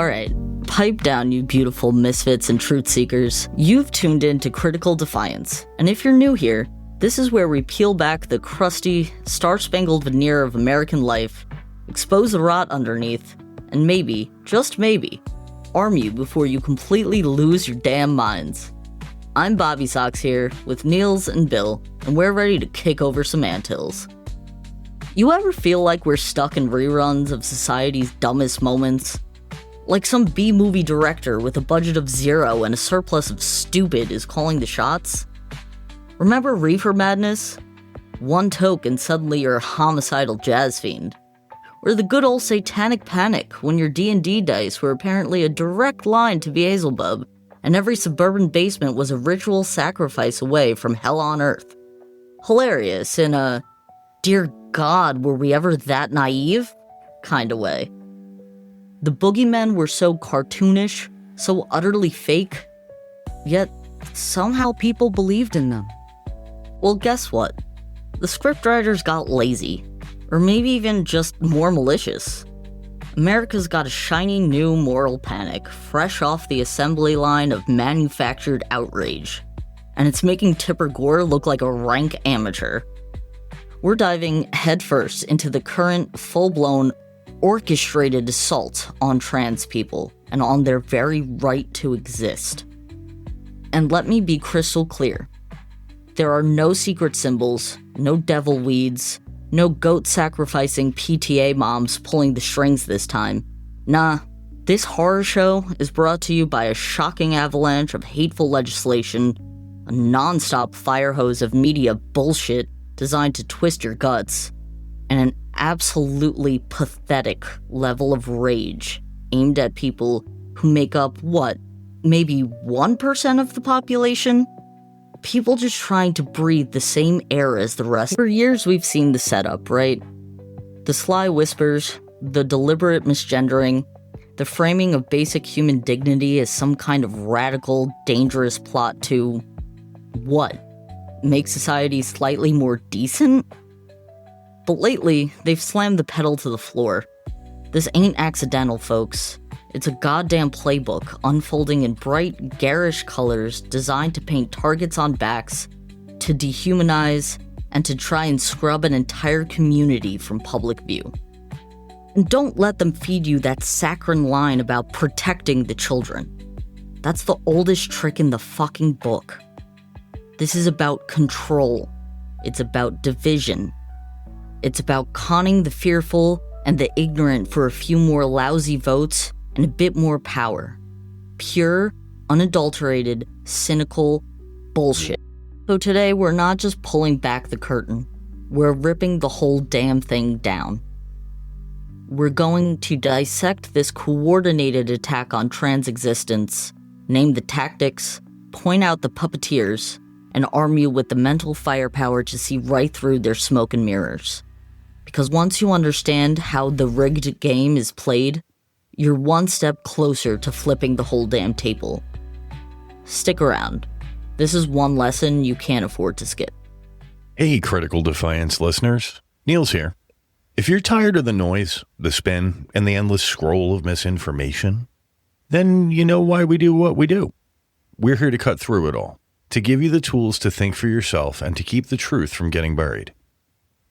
Alright, pipe down, you beautiful misfits and truth seekers. You've tuned in to Critical Defiance, and if you're new here, this is where we peel back the crusty, star-spangled veneer of American life, expose the rot underneath, and maybe, just maybe, arm you before you completely lose your damn minds. I'm BobbySox here, with Niels and Bill, and we're ready to kick over some anthills. You ever feel like we're stuck in reruns of society's dumbest moments? Like some B-movie director with a budget of 0 and a surplus of stupid is calling the shots? Remember Reefer Madness? One toke and suddenly you're a homicidal jazz fiend. Or the good old Satanic Panic, when your D&D dice were apparently a direct line to Beelzebub, and every suburban basement was a ritual sacrifice away from hell on earth. Hilarious in a, dear God, were we ever that naive? Kinda way. The boogeymen were so cartoonish, so utterly fake, yet somehow people believed in them. Well, guess what? The scriptwriters got lazy, or maybe even just more malicious. America's got a shiny new moral panic, fresh off the assembly line of manufactured outrage, and it's making Tipper Gore look like a rank amateur. We're diving headfirst into the current, full-blown, orchestrated assault on trans people, and on their very right to exist. And let me be crystal clear. There are no secret symbols, no devil weeds, no goat-sacrificing PTA moms pulling the strings this time. Nah, this horror show is brought to you by a shocking avalanche of hateful legislation, a non-stop fire hose of media bullshit designed to twist your guts, and an absolutely pathetic level of rage aimed at people who make up, what, maybe 1% of the population? People just trying to breathe the same air as the rest. For years we've seen the setup, right? The sly whispers, the deliberate misgendering, the framing of basic human dignity as some kind of radical, dangerous plot to, what? Make society slightly more decent? But lately, they've slammed the pedal to the floor. This ain't accidental, folks. It's a goddamn playbook unfolding in bright, garish colors designed to paint targets on backs, to dehumanize, and to try and scrub an entire community from public view. And don't let them feed you that saccharine line about protecting the children. That's the oldest trick in the fucking book. This is about control. It's about division. It's about conning the fearful and the ignorant for a few more lousy votes and a bit more power. Pure, unadulterated, cynical bullshit. So today, we're not just pulling back the curtain. We're ripping the whole damn thing down. We're going to dissect this coordinated attack on trans existence, name the tactics, point out the puppeteers, and arm you with the mental firepower to see right through their smoke and mirrors. Because once you understand how the rigged game is played, you're one step closer to flipping the whole damn table. Stick around. This is one lesson you can't afford to skip. Hey, Critical Defiance listeners. Niels here. If you're tired of the noise, the spin, and the endless scroll of misinformation, then you know why we do what we do. We're here to cut through it all, to give you the tools to think for yourself and to keep the truth from getting buried.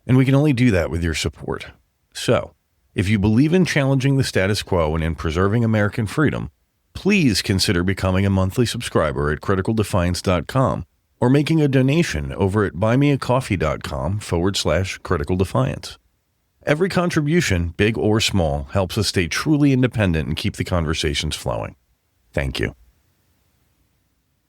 And we can only do that with your support. So, if you believe in challenging the status quo and in preserving American freedom, please consider becoming a monthly subscriber at criticaldefiance.com or making a donation over at buymeacoffee.com/criticaldefiance. Every contribution, big or small, helps us stay truly independent and keep the conversations flowing. Thank you.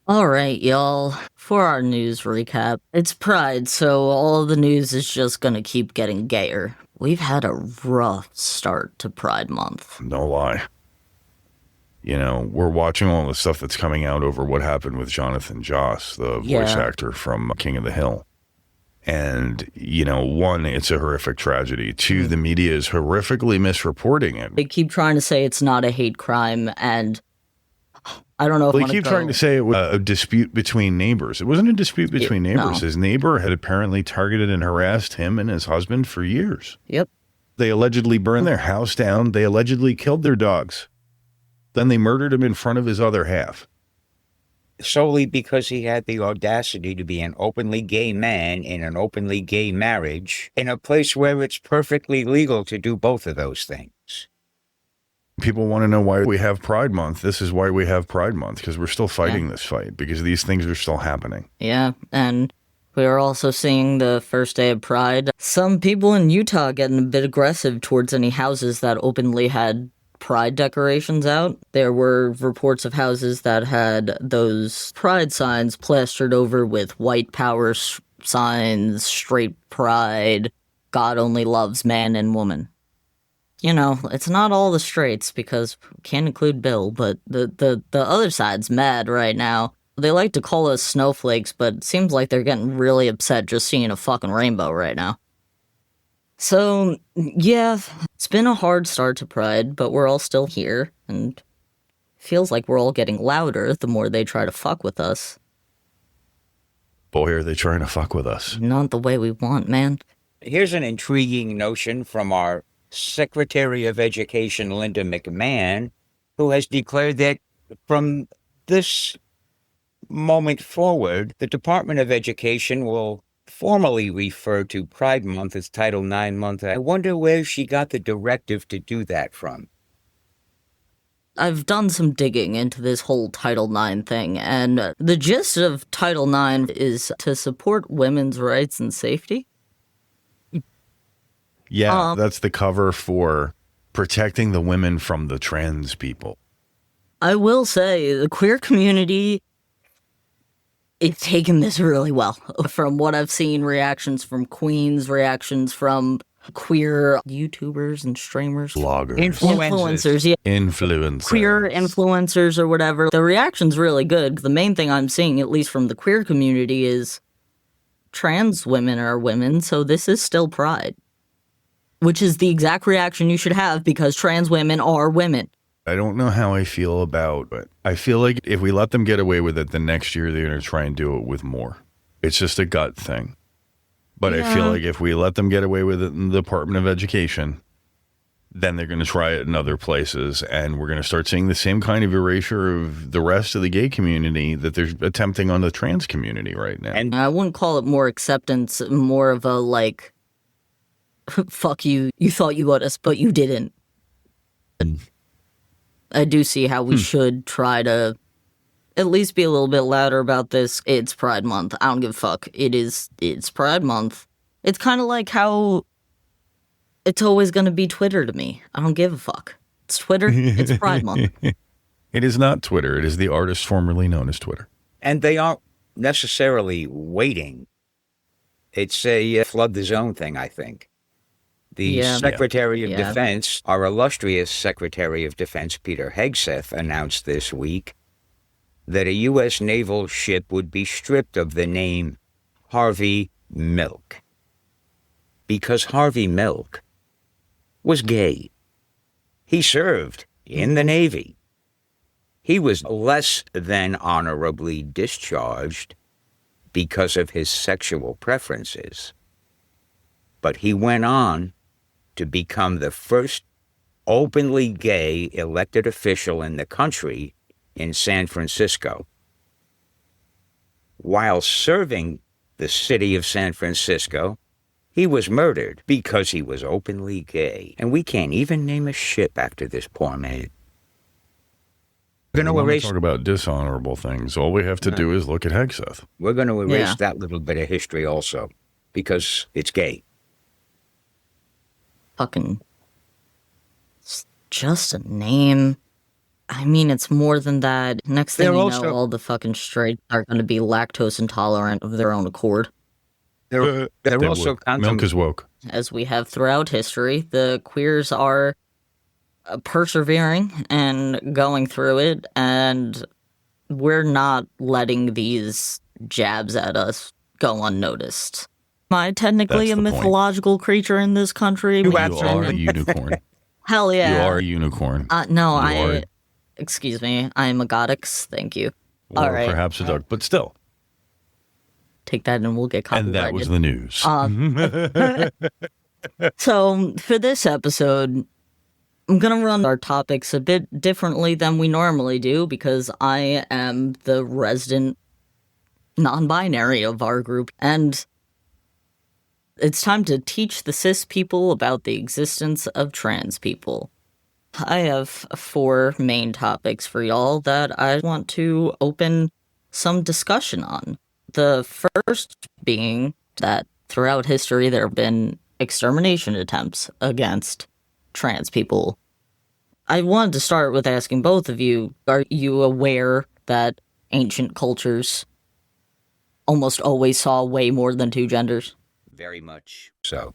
Alright, y'all. For our news recap, it's Pride, so all the news is just gonna keep getting gayer. We've had a rough start to Pride Month. No lie. You know, we're watching all the stuff that's coming out over what happened with Jonathan Joss, the voice actor from King of the Hill. And, you know, one, it's a horrific tragedy. Two, the media is horrifically misreporting it. They keep trying to say it's not a hate crime, and I don't know if they keep trying to say it was a dispute between neighbors. It wasn't a dispute between neighbors. No. His neighbor had apparently targeted and harassed him and his husband for years. Yep. They allegedly burned their house down. They allegedly killed their dogs. Then they murdered him in front of his other half. Solely because he had the audacity to be an openly gay man in an openly gay marriage in a place where it's perfectly legal to do both of those things. People want to know why we have Pride Month. This is why we have Pride Month, because we're still fighting this fight, because these things are still happening. Yeah, and we are also seeing the first day of Pride. Some people in Utah getting a bit aggressive towards any houses that openly had Pride decorations out. There were reports of houses that had those Pride signs plastered over with white power signs, straight pride, God only loves man and woman. You know, it's not all the straights, because we can't include Bill, but the other side's mad right now. They like to call us snowflakes, but it seems like they're getting really upset just seeing a fucking rainbow right now. So, yeah, it's been a hard start to Pride, but we're all still here, and feels like we're all getting louder the more they try to fuck with us. Boy, are they trying to fuck with us. Not the way we want, man. Here's an intriguing notion from our Secretary of Education, Linda McMahon, who has declared that from this moment forward, the Department of Education will formally refer to Pride Month as Title IX Month. I wonder where she got the directive to do that from. I've done some digging into this whole Title IX thing, and the gist of Title IX is to support women's rights and safety. Yeah, that's the cover for protecting the women from the trans people. I will say, the queer community is taking this really well. From what I've seen, reactions from queens, reactions from queer YouTubers and streamers. Bloggers. Influencers, yeah. Influencers. Queer influencers or whatever. The reaction's really good. The main thing I'm seeing, at least from the queer community, is trans women are women, so this is still Pride. Which is the exact reaction you should have, because trans women are women. I don't know how I feel about it. I feel like if we let them get away with it, the next year they're going to try and do it with more. It's just a gut thing. But I feel like if we let them get away with it in the Department of Education, then they're going to try it in other places, and we're going to start seeing the same kind of erasure of the rest of the gay community that they're attempting on the trans community right now. And I wouldn't call it more acceptance, more of a, like, fuck you, you thought you got us, but you didn't. I do see how we should try to at least be a little bit louder about this. It's Pride Month. I don't give a fuck. It's Pride Month. It's kind of like how it's always going to be Twitter to me. I don't give a fuck. It's Twitter. It's Pride Month. It is not Twitter. It is the artist formerly known as Twitter. And they aren't necessarily waiting. It's a flood the zone thing, I think. The Secretary of Defense, our illustrious Secretary of Defense, Peter Hegseth, announced this week that a U.S. naval ship would be stripped of the name Harvey Milk, because Harvey Milk was gay. He served in the Navy. He was less than honorably discharged because of his sexual preferences. But he went on to become the first openly gay elected official in the country in San Francisco. While serving the city of San Francisco, he was murdered because he was openly gay. And we can't even name a ship after this poor man. We're going to talk about dishonorable things. All we have to do is look at Hegseth. We're going to erase that little bit of history also, because it's gay. Fucking, it's just a name. I mean, it's more than that. Next thing you know, all the fucking straights are going to be lactose intolerant of their own accord. They're also milk is woke. As we have throughout history, the queers are persevering and going through it, and we're not letting these jabs at us go unnoticed. Am I technically a mythological creature in this country? You are a unicorn. Hell yeah. You are a unicorn. No, excuse me, I'm a goddess. Thank you. Or all right. Perhaps a duck, but still. Take that and we'll get copyrighted. And that was the news. So, for this episode, I'm going to run our topics a bit differently than we normally do because I am the resident non-binary of our group, and it's time to teach the cis people about the existence of trans people. I have 4 main topics for y'all that I want to open some discussion on. The first being that throughout history there have been extermination attempts against trans people. I wanted to start with asking both of you, are you aware that ancient cultures almost always saw way more than 2 genders? Very much so.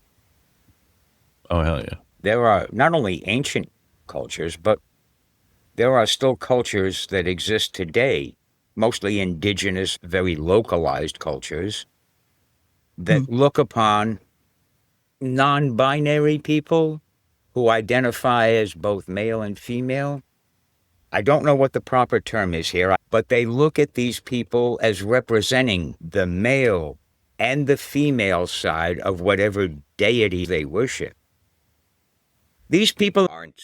Oh, hell yeah. There are not only ancient cultures, but there are still cultures that exist today, mostly indigenous, very localized cultures, that look upon non-binary people who identify as both male and female. I don't know what the proper term is here, but they look at these people as representing the male and the female side of whatever deity they worship. These people aren't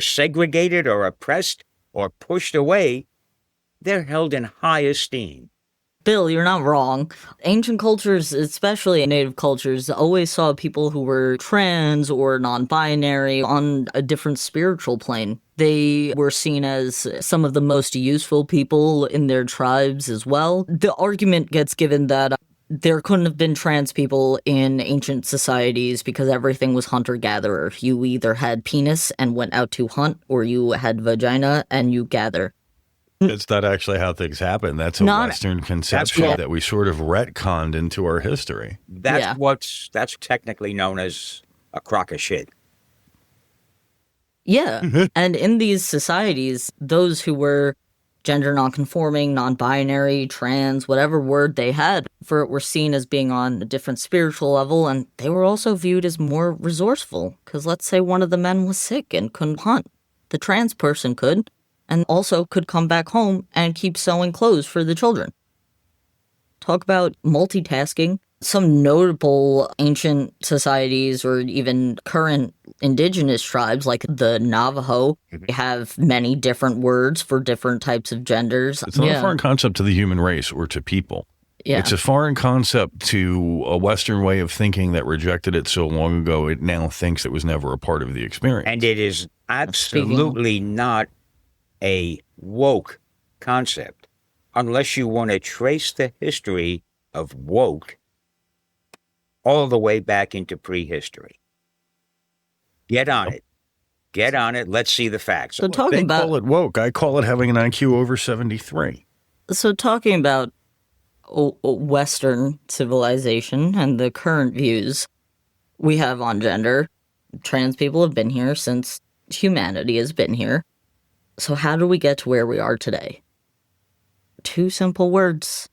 segregated or oppressed or pushed away. They're held in high esteem. Bill, you're not wrong. Ancient cultures, especially native cultures, always saw people who were trans or non-binary on a different spiritual plane. They were seen as some of the most useful people in their tribes as well. The argument gets given that there couldn't have been trans people in ancient societies because everything was hunter-gatherer. You either had penis and went out to hunt, or you had vagina and you gather. It's not actually how things happen. That's a Western conception that we sort of retconned into our history. That's technically known as a crock of shit. Yeah. And in these societies, those who were gender nonconforming, non-binary, trans, whatever word they had for it, were seen as being on a different spiritual level, and they were also viewed as more resourceful. Because let's say one of the men was sick and couldn't hunt. The trans person could, and also could come back home and keep sewing clothes for the children. Talk about multitasking. Some notable ancient societies or even current indigenous tribes like the Navajo have many different words for different types of genders. It's not a foreign concept to the human race or to people. Yeah. It's a foreign concept to a Western way of thinking that rejected it so long ago, it now thinks it was never a part of the experience. And it is absolutely not a woke concept unless you want to trace the history of woke all the way back into prehistory. Get on it. Get on it. Let's see the facts. So they call it woke. I call it having an IQ over 73. So talking about Western civilization and the current views we have on gender, trans people have been here since humanity has been here. So how do we get to where we are today? 2 simple words: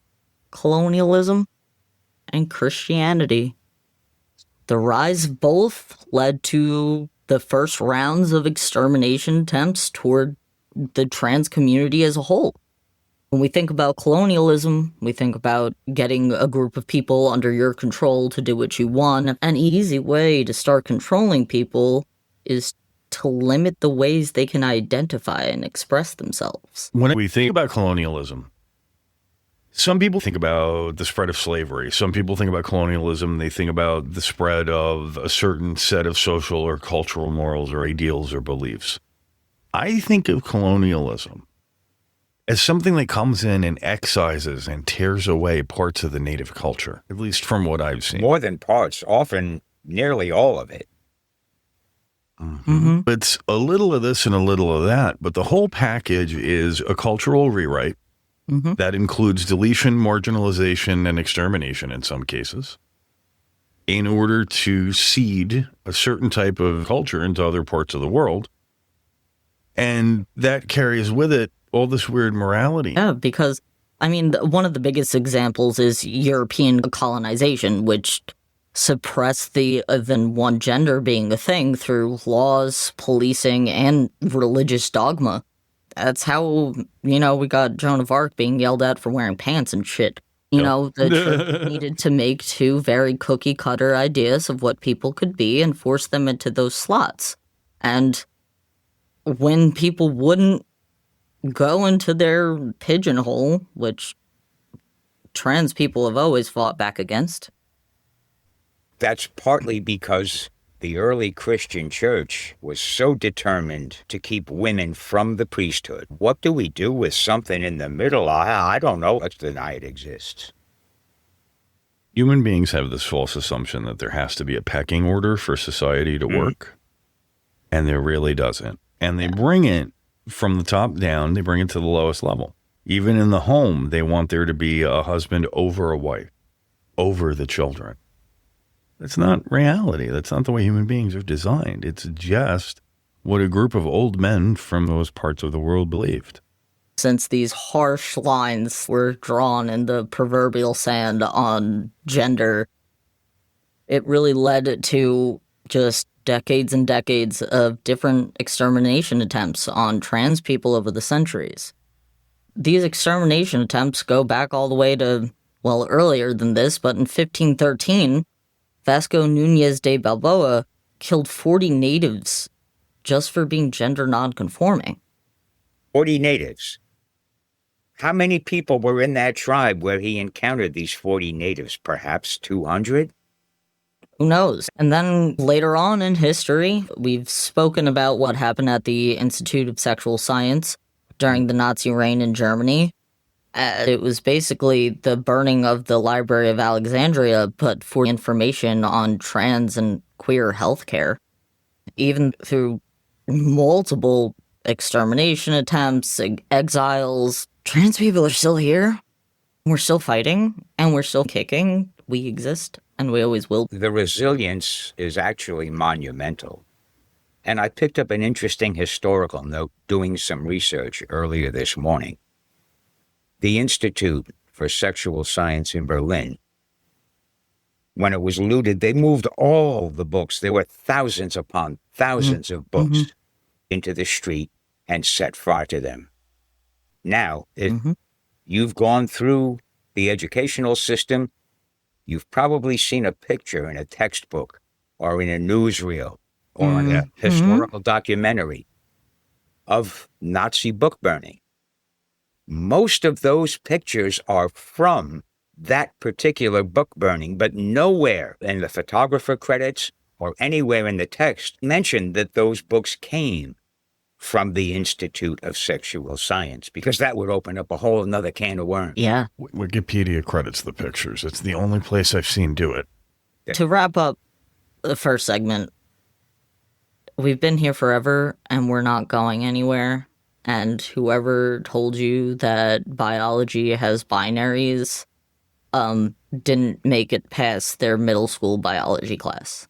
colonialism and Christianity. The rise of both led to the first rounds of extermination attempts toward the trans community as a whole. When we think about colonialism, we think about getting a group of people under your control to do what you want. An easy way to start controlling people is to limit the ways they can identify and express themselves. When we think about colonialism, some people think about the spread of slavery. Some people think about colonialism, they think about the spread of a certain set of social or cultural morals or ideals or beliefs. I think of colonialism as something that comes in and excises and tears away parts of the native culture, at least from what I've seen. More than parts, often nearly all of it. It's a little of this and a little of that, but the whole package is a cultural rewrite that includes deletion, marginalization, and extermination in some cases, in order to seed a certain type of culture into other parts of the world. And that carries with it all this weird morality. Yeah, because, I mean, one of the biggest examples is European colonization, which suppressed the than one gender being a thing through laws, policing, and religious dogma. That's how, we got Joan of Arc being yelled at for wearing pants and shit. The church needed to make 2 very cookie-cutter ideas of what people could be and force them into those slots. And when people wouldn't go into their pigeonhole, which trans people have always fought back against. That's partly because the early Christian church was so determined to keep women from the priesthood. What do we do with something in the middle? I don't know. Let's deny it exists. Human beings have this false assumption that there has to be a pecking order for society to work, and there really doesn't. And they bring it from the top down. They bring it to the lowest level. Even in the home, they want there to be a husband over a wife, over the children. That's not reality. That's not the way human beings are designed. It's just what a group of old men from those parts of the world believed. Since these harsh lines were drawn in the proverbial sand on gender, it really led to just decades and decades of different extermination attempts on trans people over the centuries. These extermination attempts go back all the way to, well, earlier than this, but in 1513, Vasco Núñez de Balboa killed 40 natives just for being gender nonconforming. 40 natives. How many people were in that tribe where he encountered these 40 natives? Perhaps 200? Who knows? And then later on in history, we've spoken about what happened at the Institute of Sexual Science during the Nazi reign in Germany. It was basically the burning of the Library of Alexandria, but for information on trans and queer healthcare. Even through multiple extermination attempts, exiles, trans people are still here. We're still fighting, and we're still kicking. We exist, and we always will. The resilience is actually monumental. And I picked up an interesting historical note doing some research earlier this morning. The Institute for Sexual Science in Berlin, when it was looted, they moved all the books. There were thousands upon thousands of books into the street and set fire to them. Now, if you've gone through the educational system, you've probably seen a picture in a textbook or in a newsreel or in a historical documentary of Nazi book burning. Most of those pictures are from that particular book burning, but nowhere in the photographer credits or anywhere in the text mentioned that those books came from the Institute of Sexual Science, because that would open up a whole another can of worms. Yeah. Wikipedia credits the pictures. It's the only place I've seen do it. To wrap up the first segment, we've been here forever and we're not going anywhere. And whoever told you that biology has binaries didn't make it past their middle school biology class.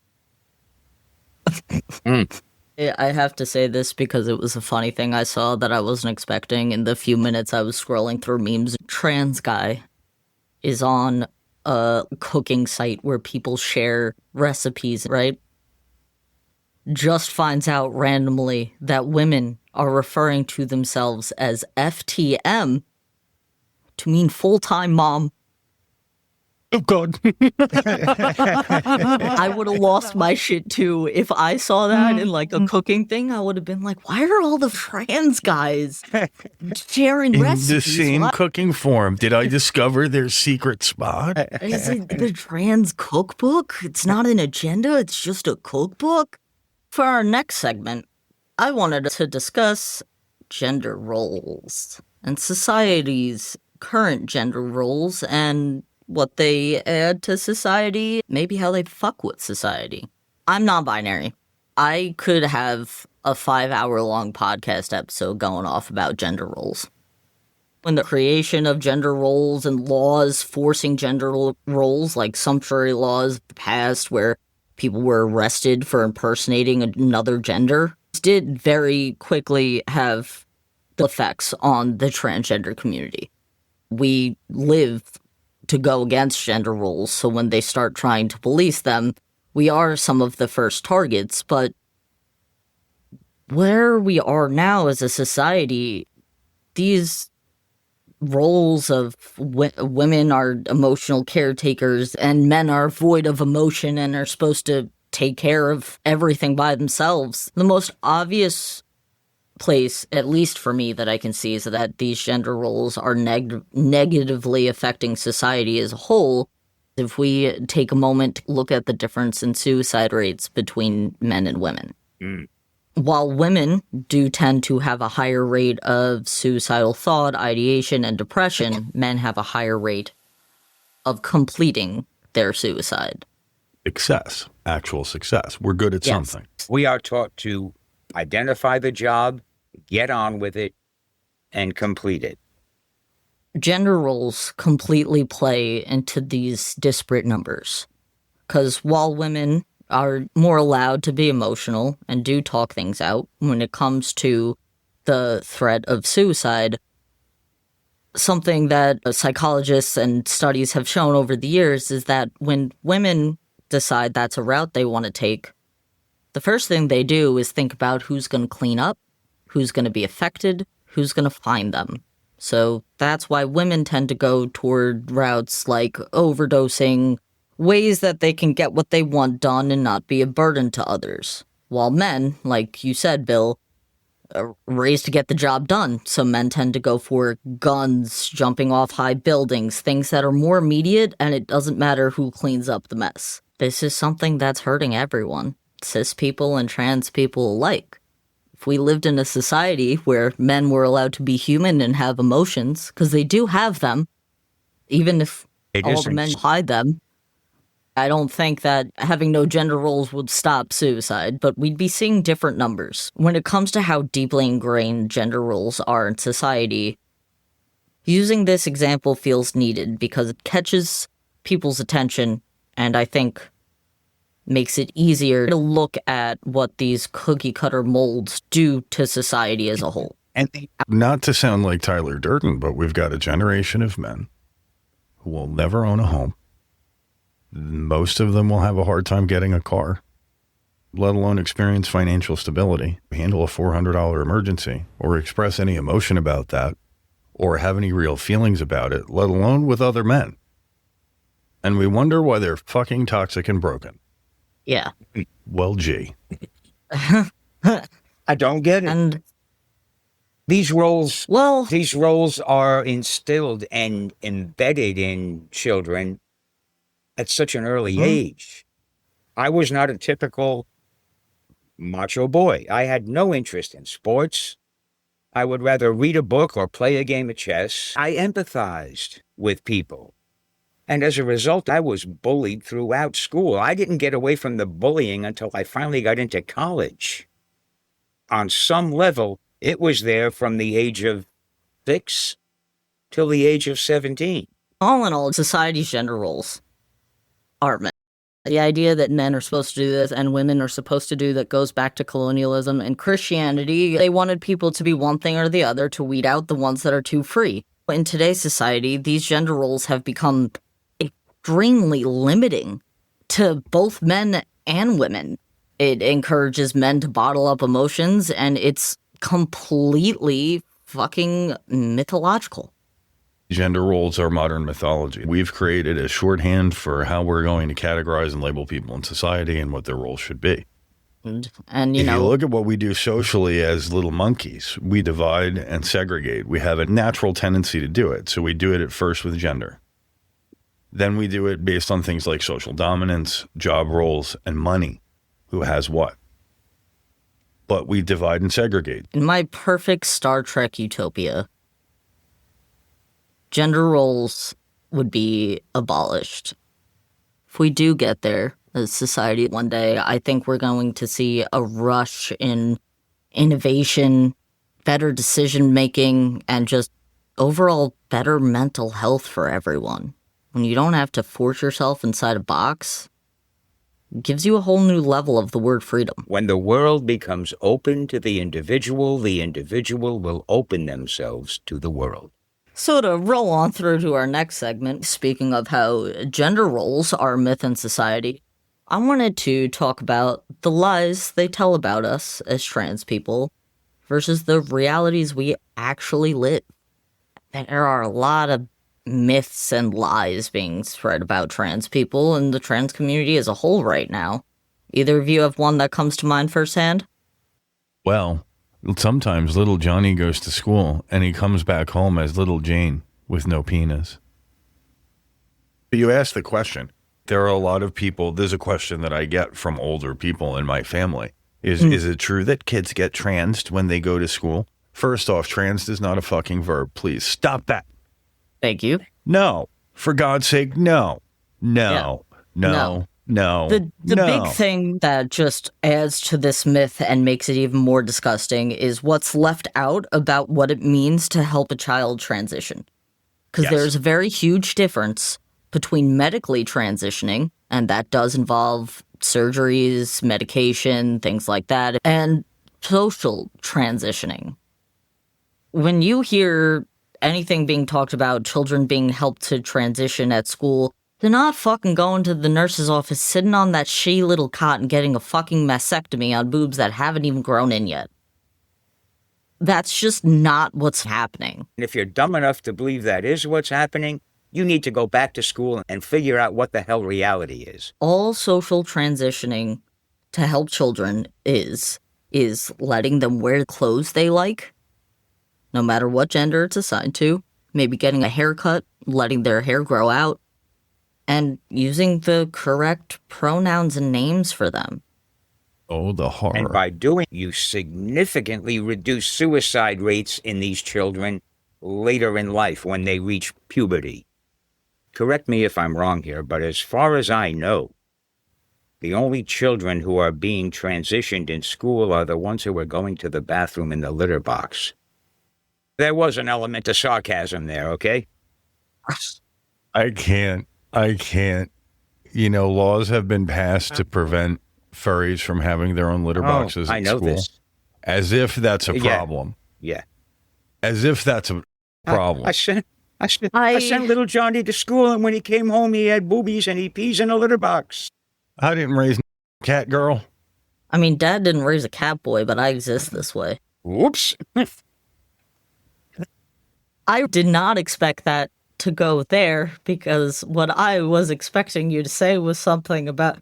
I have to say this because it was a funny thing I saw that I wasn't expecting in the few minutes I was scrolling through memes. Trans guy is on a cooking site where people share recipes, right? Just finds out randomly that women are referring to themselves as FTM to mean full-time mom. Oh, God. I would have lost my shit, too. If I saw that in, like, a cooking thing, I would have been like, why are all the trans guys sharing recipes? In the same cooking forum, did I discover their secret spot? Is it the trans cookbook? It's not an agenda, it's just a cookbook? For our next segment, I wanted to discuss gender roles and society's current gender roles and what they add to society, maybe how they fuck with society. I'm non-binary. I could have a 5-hour-long podcast episode going off about gender roles. When the creation of gender roles and laws forcing gender roles, like sumptuary laws passed where people were arrested for impersonating another gender, did very quickly have the effects on the transgender community. We live to go against gender roles, so when they start trying to police them, we are some of the first targets, but where we are now as a society, these roles of women are emotional caretakers and men are void of emotion and are supposed to take care of everything by themselves. The most obvious place, at least for me, that I can see is that these gender roles are negatively affecting society as a whole. If we take a moment to look at the difference in suicide rates between men and women. While women do tend to have a higher rate of suicidal thought, ideation, and depression, men have a higher rate of completing their suicide. Success, actual success. We're good at something. We are taught to identify the job, get on with it, and complete it. Gender roles completely play into these disparate numbers. Because while women are more allowed to be emotional and do talk things out, when it comes to the threat of suicide, something that psychologists and studies have shown over the years is that when women decide that's a route they want to take, the first thing they do is think about who's going to clean up, who's going to be affected, who's going to find them. So that's why women tend to go toward routes like overdosing, ways that they can get what they want done and not be a burden to others. While men, like you said, Bill, are raised to get the job done. So men tend to go for guns, jumping off high buildings, things that are more immediate, and it doesn't matter who cleans up the mess. This is something that's hurting everyone, cis people and trans people alike. If we lived in a society where men were allowed to be human and have emotions, because they do have them, even if all the men hide them, I don't think that having no gender roles would stop suicide, but we'd be seeing different numbers. When it comes to how deeply ingrained gender roles are in society, using this example feels needed because it catches people's attention and I think makes it easier to look at what these cookie-cutter molds do to society as a whole. And not to sound like Tyler Durden, but we've got a generation of men who will never own a home. Most of them will have a hard time getting a car, let alone experience financial stability, handle a $400 emergency, or express any emotion about that, or have any real feelings about it, let alone with other men. And we wonder why they're fucking toxic and broken. Yeah. Well, gee. I don't get it. And these roles are instilled and embedded in children at such an early age. I was not a typical macho boy. I had no interest in sports. I would rather read a book or play a game of chess. I empathized with people. And as a result, I was bullied throughout school. I didn't get away from the bullying until I finally got into college. On some level, it was there from the age of 6 till the age of 17. All in all, society's gender roles are men. The idea that men are supposed to do this and women are supposed to do that goes back to colonialism and Christianity. They wanted people to be one thing or the other to weed out the ones that are too free. In today's society, these gender roles have become extremely limiting to both men and women. It encourages men to bottle up emotions, and it's completely fucking mythological. Gender roles are modern mythology. We've created a shorthand for how we're going to categorize and label people in society and what their roles should be. And if you look at what we do socially as little monkeys, we divide and segregate. We have a natural tendency to do it. So we do it at first with gender. Then we do it based on things like social dominance, job roles, and money. Who has what? But we divide and segregate. In my perfect Star Trek utopia, gender roles would be abolished. If we do get there as society one day, I think we're going to see a rush in innovation, better decision-making, and just overall better mental health for everyone. When you don't have to force yourself inside a box, it gives you a whole new level of the word freedom. When the world becomes open to the individual will open themselves to the world. So to roll on through to our next segment, speaking of how gender roles are a myth in society, I wanted to talk about the lies they tell about us as trans people versus the realities we actually live. There are a lot of myths and lies being spread about trans people and the trans community as a whole right now. Either of you have one that comes to mind firsthand? Well, Sometimes little Johnny goes to school and he comes back home as little Jane with no penis. But you asked the question. There are a lot of people. There's a question that I get from older people in my family. Is it true that kids get transed when they go to school? First off, transed is not a fucking verb. Please stop that. Thank you. No. For God's sake, no. No. The big thing that just adds to this myth and makes it even more disgusting is what's left out about what it means to help a child transition. Because there's a very huge difference between medically transitioning, and that does involve surgeries, medication, things like that, and social transitioning. When you hear anything being talked about children being helped to transition at school, they're not fucking going to the nurse's office, sitting on that shitty little cot and getting a fucking mastectomy on boobs that haven't even grown in yet. That's just not what's happening. And if you're dumb enough to believe that is what's happening, you need to go back to school and figure out what the hell reality is. All social transitioning to help children is letting them wear clothes they like, no matter what gender it's assigned to, maybe getting a haircut, letting their hair grow out, and using the correct pronouns and names for them. Oh, the horror. And by doing, you significantly reduce suicide rates in these children later in life when they reach puberty. Correct me if I'm wrong here, but as far as I know, the only children who are being transitioned in school are the ones who are going to the bathroom in the litter box. There was an element of sarcasm there, okay? I can't. You know, laws have been passed to prevent furries from having their own litter boxes at school. This. As if that's a problem. Yeah. As if that's a problem. I sent little Johnny to school, and when he came home, he had boobies and he pees in a litter box. I didn't raise a cat girl. I mean, Dad didn't raise a cat boy, but I exist this way. Whoops. I did not expect that to go there, because what I was expecting you to say was something about...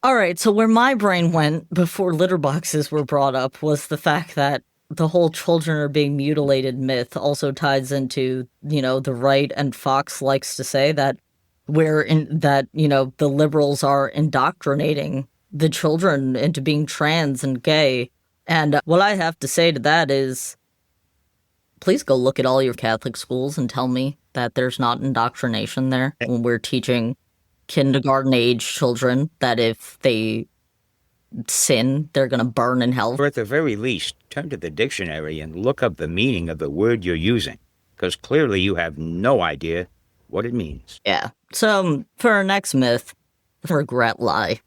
All right, so where my brain went before litter boxes were brought up was the fact that the whole children are being mutilated myth also ties into, the right, and Fox likes to say that the liberals are indoctrinating the children into being trans and gay. And what I have to say to that is, please go look at all your Catholic schools and tell me that there's not indoctrination there when we're teaching kindergarten-age children that if they sin, they're going to burn in hell. Or at the very least, turn to the dictionary and look up the meaning of the word you're using, because clearly you have no idea what it means. Yeah. So, for our next myth, regret lie.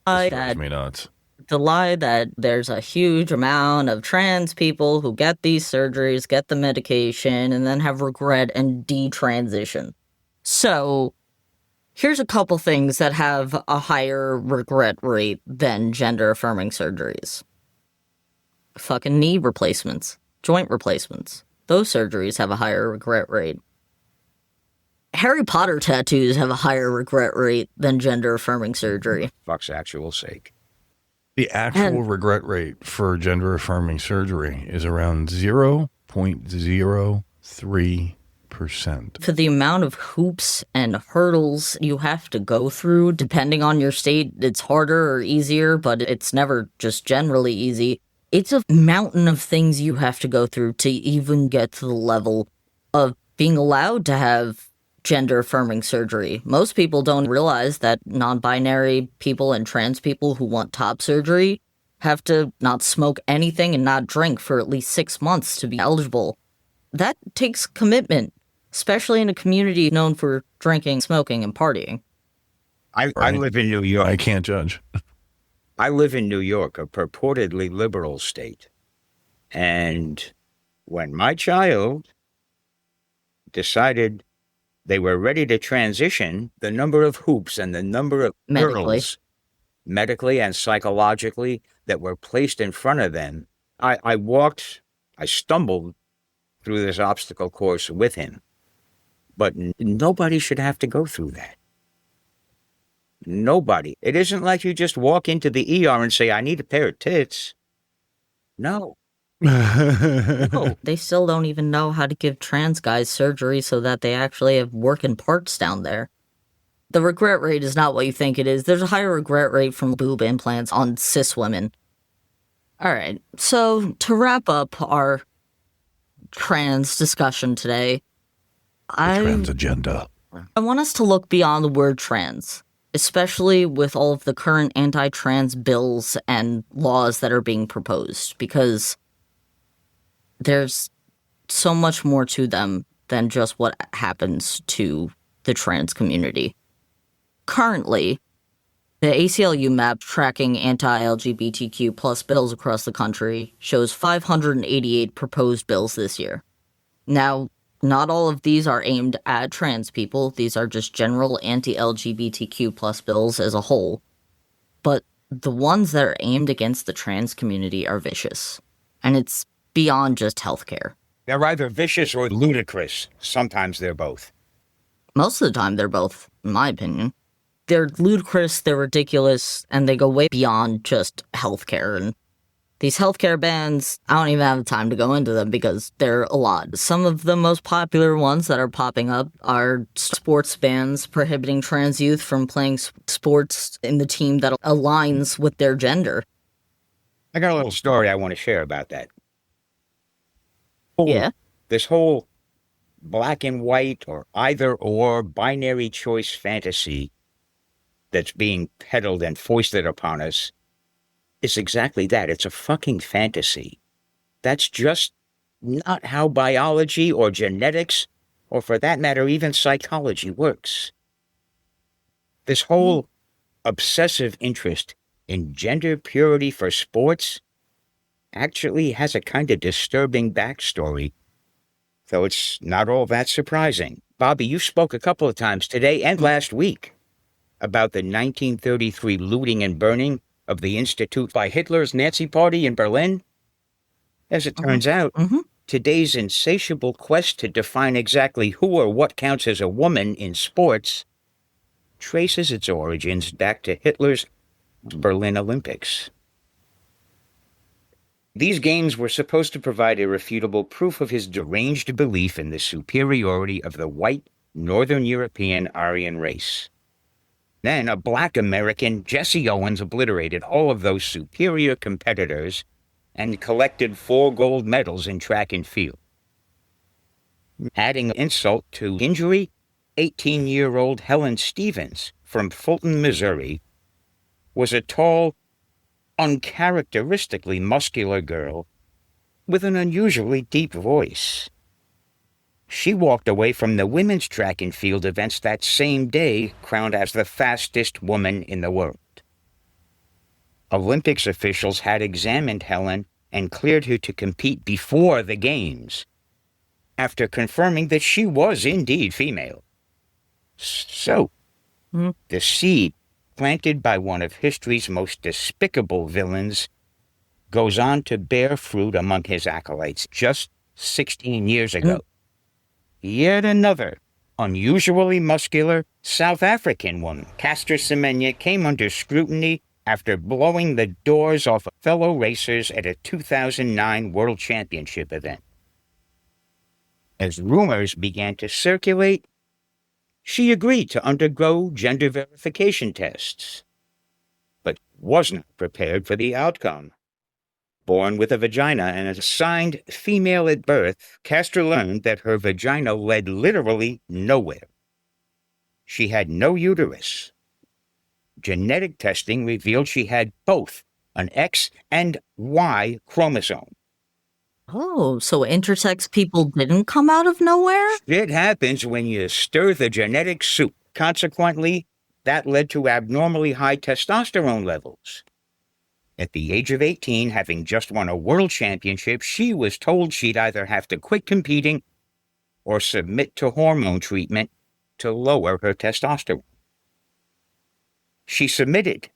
Drives me nuts. The lie that there's a huge amount of trans people who get these surgeries, get the medication, and then have regret and detransition. So, here's a couple things that have a higher regret rate than gender-affirming surgeries. Fucking knee replacements, joint replacements. Those surgeries have a higher regret rate. Harry Potter tattoos have a higher regret rate than gender-affirming surgery. Fuck's actual sake. The actual regret rate for gender-affirming surgery is around 0.03%. For the amount of hoops and hurdles you have to go through, depending on your state, it's harder or easier, but it's never just generally easy. It's a mountain of things you have to go through to even get to the level of being allowed to have gender-affirming surgery. Most people don't realize that non-binary people and trans people who want top surgery have to not smoke anything and not drink for at least 6 months to be eligible. That takes commitment, especially in a community known for drinking, smoking, and partying. I live in New York. I can't judge. I live in New York, a purportedly liberal state. And when my child decided they were ready to transition, the number of hoops and the number of hurdles, medically and psychologically, that were placed in front of them, I stumbled through this obstacle course with him. But nobody should have to go through that. Nobody. It isn't like you just walk into the ER and say, I need a pair of tits. No. No, they still don't even know how to give trans guys surgery so that they actually have working parts down there. The regret rate is not what you think it is. There's a higher regret rate from boob implants on cis women. Alright, so to wrap up our trans discussion today, trans agenda. I want us to look beyond the word trans, especially with all of the current anti-trans bills and laws that are being proposed, because there's so much more to them than just what happens to the trans community. Currently, the ACLU map tracking anti-LGBTQ plus bills across the country shows 588 proposed bills this year. Now, not all of these are aimed at trans people. These are just general anti-LGBTQ plus bills as a whole. But the ones that are aimed against the trans community are vicious. And it's beyond just healthcare. They're either vicious or ludicrous. Sometimes they're both. Most of the time, they're both, in my opinion. They're ludicrous, they're ridiculous, and they go way beyond just healthcare. And these healthcare bans, I don't even have the time to go into them because they're a lot. Some of the most popular ones that are popping up are sports bans prohibiting trans youth from playing sports in the team that aligns with their gender. I got a little story I want to share about that. Yeah? This whole black and white or either or binary choice fantasy that's being peddled and foisted upon us is exactly that. It's a fucking fantasy. That's just not how biology or genetics, or for that matter, even psychology works. This whole obsessive interest in gender purity for sports actually has a kind of disturbing backstory, though it's not all that surprising. Bobby, you spoke a couple of times today and last week about the 1933 looting and burning of the Institute by Hitler's Nazi Party in Berlin. As it turns out, today's insatiable quest to define exactly who or what counts as a woman in sports traces its origins back to Hitler's Berlin Olympics. These games were supposed to provide irrefutable proof of his deranged belief in the superiority of the white, Northern European Aryan race. Then a black American, Jesse Owens, obliterated all of those superior competitors and collected 4 gold medals in track and field. Adding insult to injury, 18-year-old Helen Stevens from Fulton, Missouri, was a tall, uncharacteristically muscular girl with an unusually deep voice. She walked away from the women's track and field events that same day, crowned as the fastest woman in the world. Olympics officials had examined Helen and cleared her to compete before the games, after confirming that she was indeed female. So, the seed planted by one of history's most despicable villains goes on to bear fruit among his acolytes just 16 years ago. Yet another unusually muscular South African woman, Caster Semenya, came under scrutiny after blowing the doors off fellow racers at a 2009 World Championship event. As rumors began to circulate, she agreed to undergo gender verification tests, but was not prepared for the outcome. Born with a vagina and assigned female at birth, Castor learned that her vagina led literally nowhere. She had no uterus. Genetic testing revealed she had both an X and Y chromosome. Oh, so intersex people didn't come out of nowhere? It happens when you stir the genetic soup. Consequently, that led to abnormally high testosterone levels. At the age of 18, having just won a world championship, she was told she'd either have to quit competing or submit to hormone treatment to lower her testosterone. She submitted.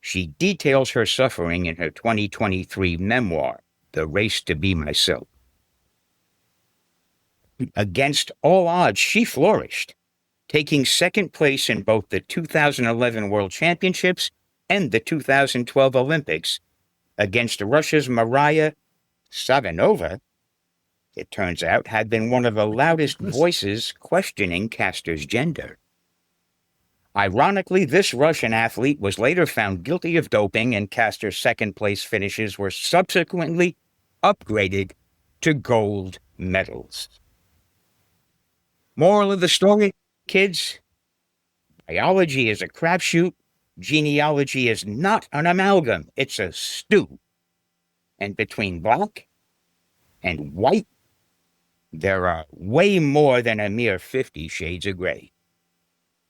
She details her suffering in her 2023 memoir, The Race to Be Myself. Against all odds, she flourished, taking second place in both the 2011 World Championships and the 2012 Olympics, against Russia's Maria Savinova, it turns out, had been one of the loudest voices questioning Castor's gender. Ironically, this Russian athlete was later found guilty of doping, and Castor's second-place finishes were subsequently upgraded to gold medals. Moral of the story, kids: biology is a crapshoot. Genealogy is not an amalgam. It's a stew. And between black and white, there are way more than a mere 50 shades of gray.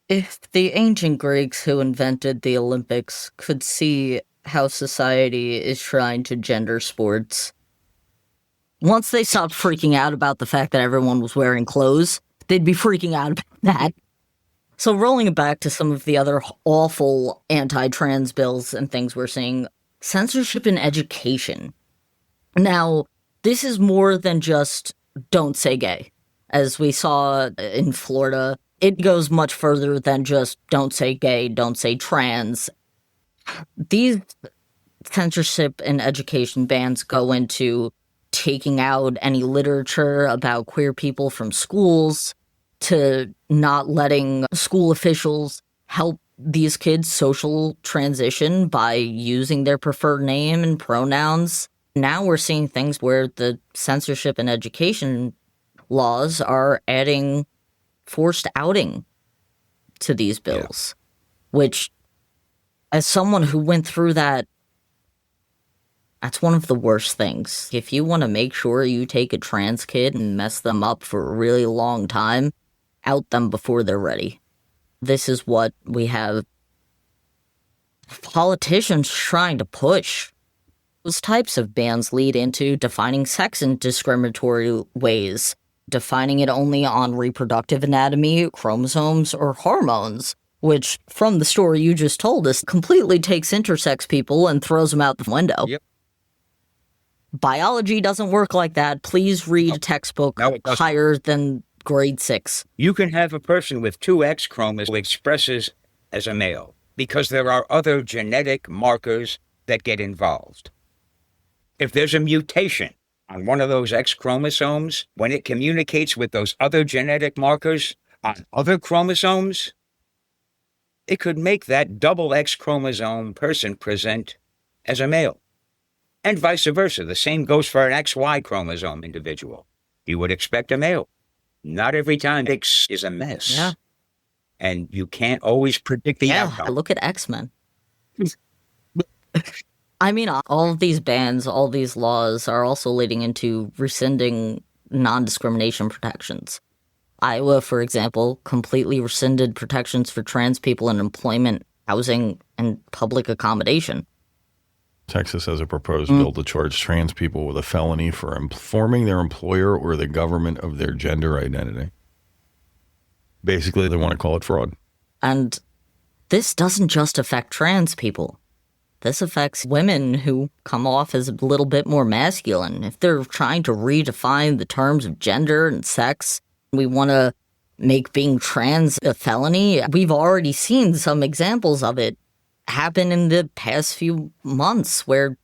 If the ancient Greeks who invented the Olympics could see how society is trying to gender sports, once they stopped freaking out about the fact that everyone was wearing clothes, they'd be freaking out about that. So rolling it back to some of the other awful anti-trans bills and things we're seeing, censorship in education. Now, this is more than just don't say gay. As we saw in Florida, it goes much further than just don't say gay, don't say trans. These censorship in education bans go into taking out any literature about queer people from schools, to not letting school officials help these kids social transition by using their preferred name and pronouns. Now we're seeing things where the censorship in education laws are adding forced outing to these bills, which, as someone who went through that, that's one of the worst things. If you want to make sure you take a trans kid and mess them up for a really long time, out them before they're ready. This is what we have politicians trying to push. Those types of bans lead into defining sex in discriminatory ways, defining it only on reproductive anatomy, chromosomes, or hormones, which, from the story you just told us, completely takes intersex people and throws them out the window. Yep. Biology doesn't work like that. Please read a textbook higher than grade 6. You can have a person with 2 X chromosomes who expresses as a male because there are other genetic markers that get involved. If there's a mutation on one of those X chromosomes, when it communicates with those other genetic markers on other chromosomes, it could make that double X chromosome person present as a male. And vice versa. The same goes for an XY chromosome individual. You would expect a male. Not every time X is a mess. Yeah. And you can't always predict the outcome. Look at X-Men. I mean, all of these bans, all these laws are also leading into rescinding non-discrimination protections. Iowa, for example, completely rescinded protections for trans people in employment, housing, and public accommodation. Texas has a proposed bill to charge trans people with a felony for informing their employer or the government of their gender identity. Basically, they want to call it fraud. And this doesn't just affect trans people. This affects women who come off as a little bit more masculine. If they're trying to redefine the terms of gender and sex, we want to make being trans a felony. We've already seen some examples of it happen in the past few months where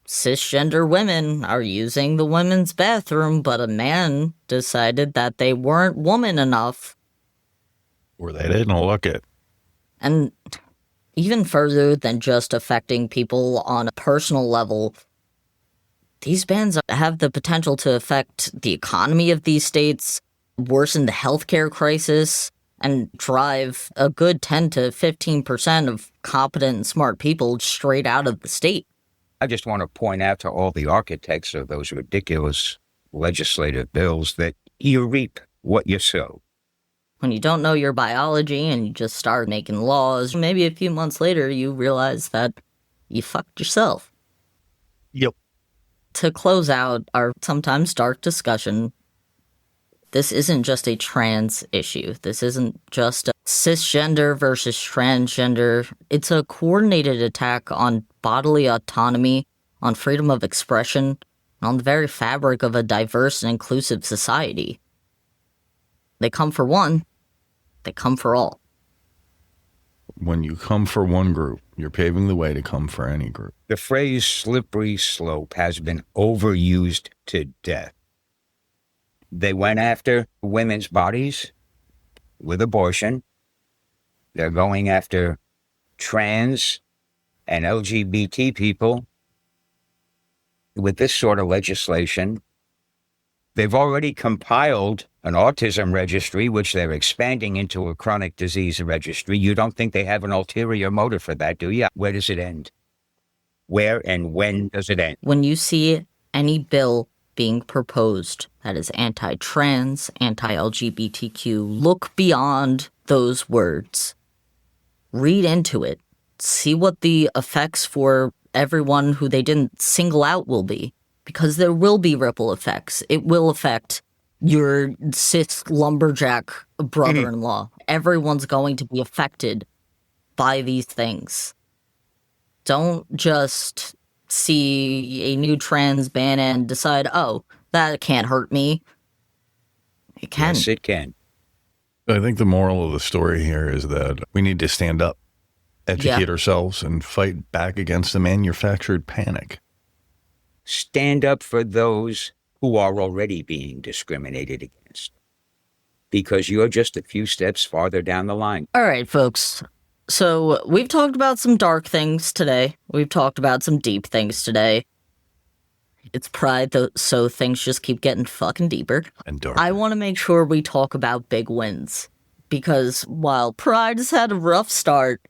cisgender women are using the women's bathroom, but a man decided that they weren't woman enough. Or they didn't look it. And even further than just affecting people on a personal level, these bans have the potential to affect the economy of these states, worsen the healthcare crisis, and drive a good 10 to 15% of competent and smart people straight out of the state. I just want to point out to all the architects of those ridiculous legislative bills that you reap what you sow. When you don't know your biology and you just start making laws, maybe a few months later you realize that you fucked yourself. Yep. To close out our sometimes dark discussion, this isn't just a trans issue. This isn't just a cisgender versus transgender. It's a coordinated attack on bodily autonomy, on freedom of expression, and on the very fabric of a diverse and inclusive society. They come for one, they come for all. When you come for one group, You're paving the way to come for any group. The phrase slippery slope has been overused to death. They went after women's bodies with abortion. They're going after trans and LGBT people with this sort of legislation. They've already compiled an autism registry, which they're expanding into a chronic disease registry. You don't think they have an ulterior motive for that, do you? Where does it end? Where and when does it end? When you see any bill being proposed that is anti-trans, anti-LGBTQ, look beyond those words. Read into it. See what the effects for everyone who they didn't single out will be. Because there will be ripple effects. It will affect your cis lumberjack brother-in-law. Everyone's going to be affected by these things. Don't just see a new trans ban and decide, oh, that can't hurt me. It can. Yes, it can. I think the moral of the story here is that we need to stand up, educate ourselves, and fight back against the manufactured panic. Stand up for those who are already being discriminated against, because you're just a few steps farther down the line. All right, folks. So we've talked about some dark things today. We've talked about some deep things today. It's Pride, so things just keep getting fucking deeper. And darker. I want to make sure we talk about big wins, because while Pride has had a rough start,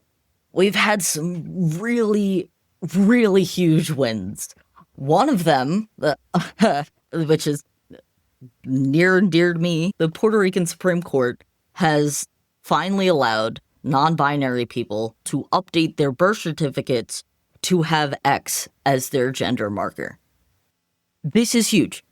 we've had some really, really huge wins. One of them, which is near and dear to me, the Puerto Rican Supreme Court has finally allowed non-binary people to update their birth certificates to have X as their gender marker. This is huge.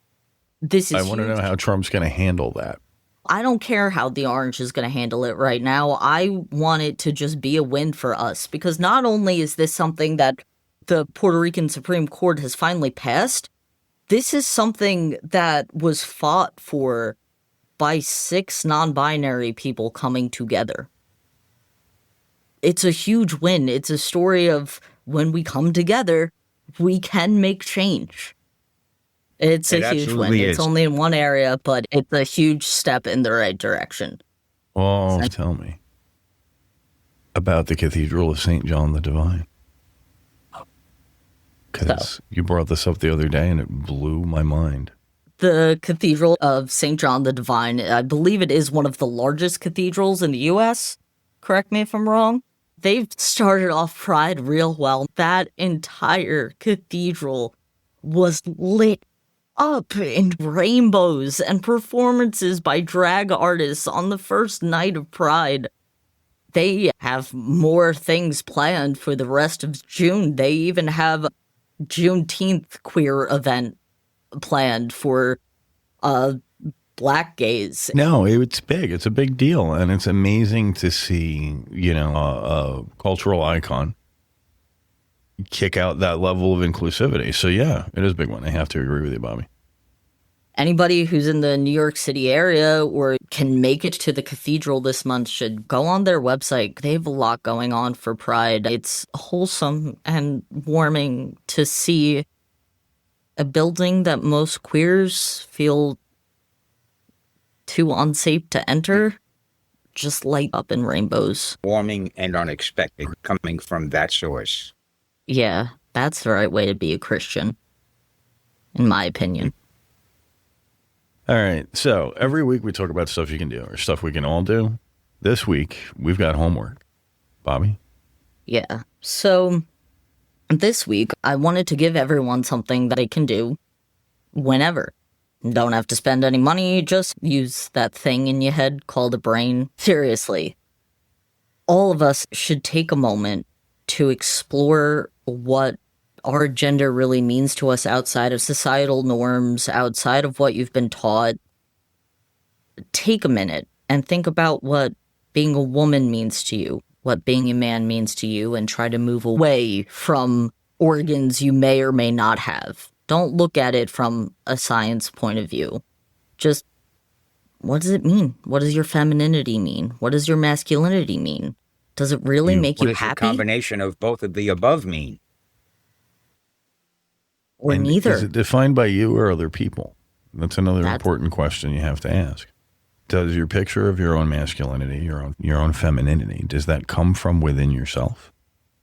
I want to know how Trump's going to handle that. I don't care how the orange is going to handle it right now. I want it to just be a win for us, because not only is this something that the Puerto Rican Supreme Court has finally passed, this is something that was fought for by 6 non-binary people coming together. It's a huge win. It's a story of when we come together, we can make change. It's a huge win. It's only in one area, but it's a huge step in the right direction. Oh, tell me about the Cathedral of St. John the Divine. Because you brought this up the other day and it blew my mind. The Cathedral of St. John the Divine, I believe it is one of the largest cathedrals in the U.S. Correct me if I'm wrong. They've started off Pride real well. That entire cathedral was lit up in rainbows and performances by drag artists on the first night of Pride. They have more things planned for the rest of June. They even have Juneteenth queer event planned for black gays. No, it's big. It's a big deal. And it's amazing to see, a cultural icon kick out that level of inclusivity. So, yeah, it is a big one. I have to agree with you, Bobby. Anybody who's in the New York City area or can make it to the cathedral this month should go on their website. They have a lot going on for Pride. It's wholesome and warming to see a building that most queers feel too unsafe to enter just light up in rainbows. Warming and unexpected coming from that source. Yeah, that's the right way to be a Christian, in my opinion. All right, so every week we talk about stuff you can do or stuff we can all do. This week, we've got homework. Bobby? Yeah, so this week, I wanted to give everyone something that they can do whenever. Don't have to spend any money, just use that thing in your head called a brain. Seriously, all of us should take a moment to explore what our gender really means to us outside of societal norms, outside of what you've been taught. Take a minute and think about what being a woman means to you, what being a man means to you, and try to move away from organs you may or may not have. Don't look at it from a science point of view. Just, what does it mean? What does your femininity mean? What does your masculinity mean? Does it really make you happy? What does the combination of both of the above mean? Or neither. Is it defined by you or other people? That's another important question you have to ask. Does your picture of your own masculinity, your own femininity, does that come from within yourself?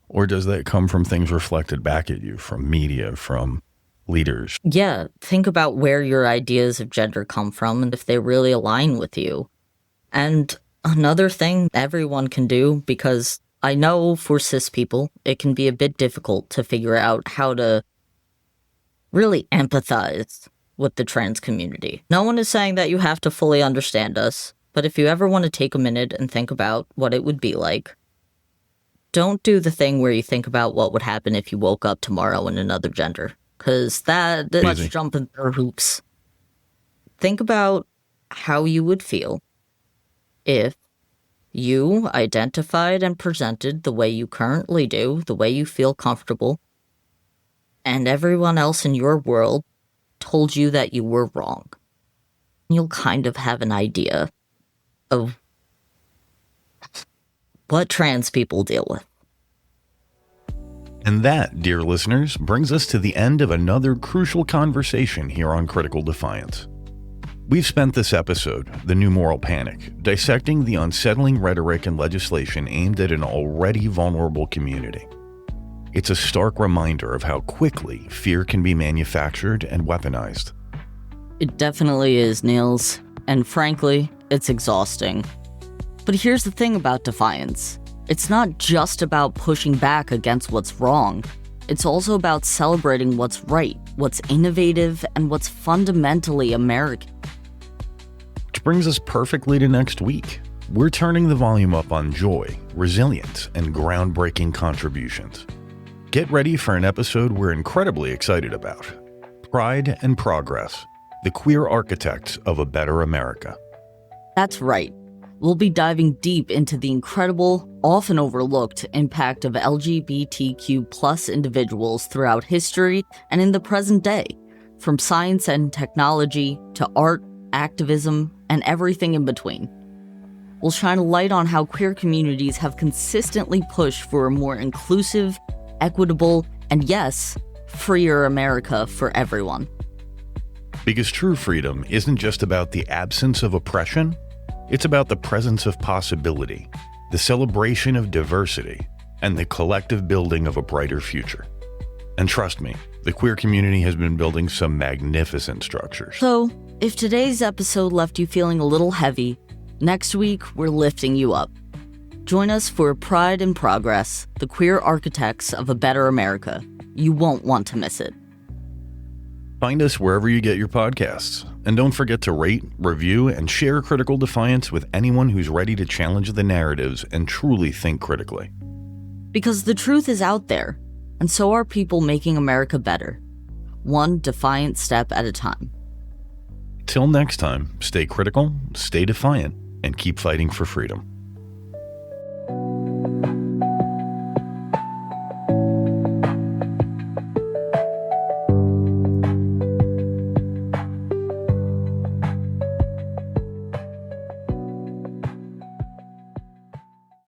Or does that come from things reflected back at you from media, from leaders? Yeah, think about where your ideas of gender come from and if they really align with you. And another thing everyone can do, because I know for cis people, it can be a bit difficult to figure out how to really empathize with the trans community. No one is saying that you have to fully understand us, but if you ever want to take a minute and think about what it would be like, don't do the thing where you think about what would happen if you woke up tomorrow in another gender, because that's much jumping through hoops. Think about how you would feel if you identified and presented the way you currently do, the way you feel comfortable, and everyone else in your world told you that you were wrong. You'll kind of have an idea of what trans people deal with. And that, dear listeners, brings us to the end of another crucial conversation here on Critical Defiance. We've spent this episode, The New Moral Panic, dissecting the unsettling rhetoric and legislation aimed at an already vulnerable community. It's a stark reminder of how quickly fear can be manufactured and weaponized. It definitely is, Niels. And frankly, it's exhausting. But here's the thing about Defiance. It's not just about pushing back against what's wrong. It's also about celebrating what's right, what's innovative, and what's fundamentally American. Which brings us perfectly to next week. We're turning the volume up on joy, resilience, and groundbreaking contributions. Get ready for an episode we're incredibly excited about. Pride and Progress, the queer architects of a better America. That's right. We'll be diving deep into the incredible, often overlooked impact of LGBTQ+ individuals throughout history and in the present day, from science and technology to art, activism, and everything in between. We'll shine a light on how queer communities have consistently pushed for a more inclusive, equitable, and yes, freer America for everyone. Because true freedom isn't just about the absence of oppression, it's about the presence of possibility, the celebration of diversity, and the collective building of a brighter future. And trust me, the queer community has been building some magnificent structures. So, if today's episode left you feeling a little heavy, next week we're lifting you up. Join us for Pride and Progress, the queer architects of a better America. You won't want to miss it. Find us wherever you get your podcasts. And don't forget to rate, review, and share Critical Defiance with anyone who's ready to challenge the narratives and truly think critically. Because the truth is out there, and so are people making America better, one defiant step at a time. Till next time, stay critical, stay defiant, and keep fighting for freedom.